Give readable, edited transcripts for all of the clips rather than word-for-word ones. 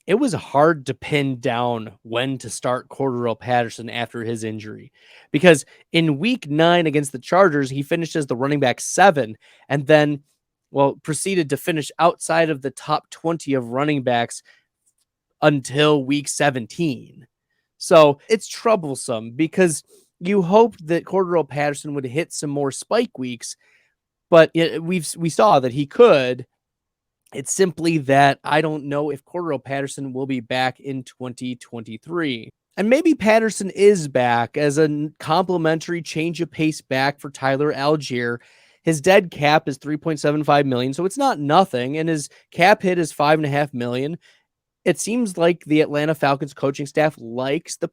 it was hard to pin down when to start Cordarrelle Patterson after his injury. Because in week 9 against the Chargers, he finished as the running back 7 and then, well, proceeded to finish outside of the top 20 of running backs until week 17. So it's troublesome because you hoped that Cordarrelle Patterson would hit some more spike weeks, but we saw that he could. It's simply that I don't know if Cordarrelle Patterson will be back in 2023. And maybe Patterson is back as a complimentary change of pace back for Tyler Algier. His dead cap is $3.75 million, so it's not nothing, and his cap hit is $5.5 million. It seems like the Atlanta Falcons coaching staff likes the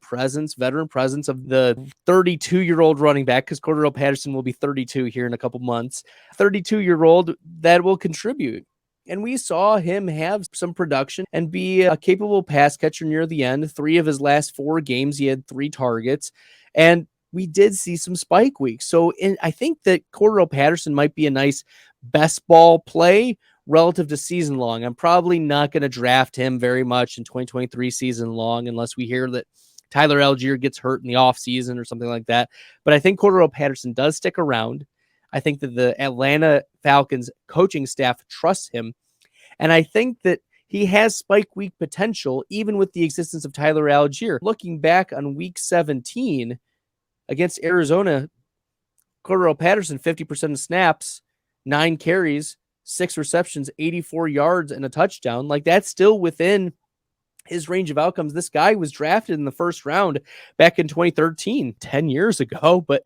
veteran presence of the 32-year-old running back, because Cordarrelle Patterson will be 32 here in a couple months. 32-year-old that will contribute. And we saw him have some production and be a capable pass catcher near the end. 3 of his last 4 games, he had 3 targets. And we did see some spike weeks. So I think that Cordarrelle Patterson might be a nice best ball play relative to season long. I'm probably not going to draft him very much in 2023 season long unless we hear that Tyler Algier gets hurt in the offseason or something like that. But I think Cordarrelle Patterson does stick around. I think that the Atlanta Falcons coaching staff trusts him. And I think that he has spike week potential, even with the existence of Tyler Algier. Looking back on week 17 against Arizona, Cordarrelle Patterson, 50% of snaps, 9 carries, 6 receptions, 84 yards, and a touchdown. Like, that's still within his range of outcomes. This guy was drafted in the first round back in 2013, 10 years ago, but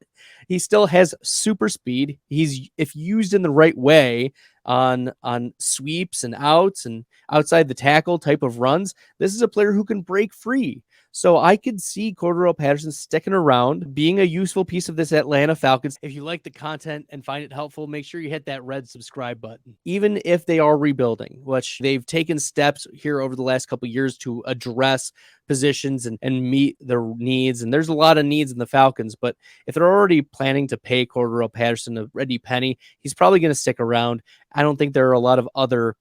he still has super speed. If used in the right way on sweeps and outs and outside the tackle type of runs, this is a player who can break free. So I could see Cordarrelle Patterson sticking around, being a useful piece of this Atlanta Falcons. If you like the content and find it helpful, make sure you hit that red subscribe button. Even if they are rebuilding, which they've taken steps here over the last couple of years to address positions and meet their needs. And there's a lot of needs in the Falcons, but if they're already planning to pay Cordarrelle Patterson a ready penny, he's probably going to stick around. I don't think there are a lot of other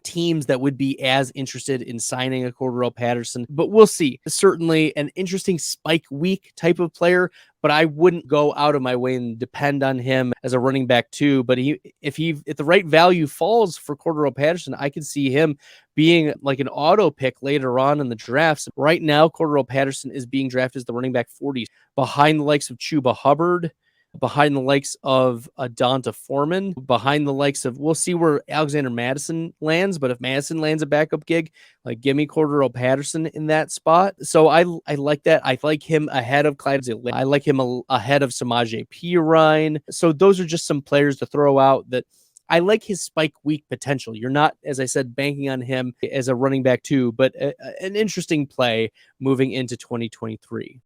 teams that would be as interested in signing a Cordarrelle Patterson, but we'll see. Certainly an interesting spike week type of player, but I wouldn't go out of my way and depend on him as a running back too. But if the right value falls for Cordarrelle Patterson, I could see him being like an auto pick later on in the drafts. Right now, Cordarrelle Patterson is being drafted as the running back 40, behind the likes of Chuba Hubbard, behind the likes of Donta Foreman, behind the likes of, we'll see where Alexander Madison lands, but if Madison lands a backup gig, like, give me Cordarrelle Patterson in that spot. So I like that. I like him ahead of Clyde Zille. I like him ahead of Samaje Perine. So those are just some players to throw out that I like his spike week potential. You're not, as I said, banking on him as a running back too, but an interesting play moving into 2023.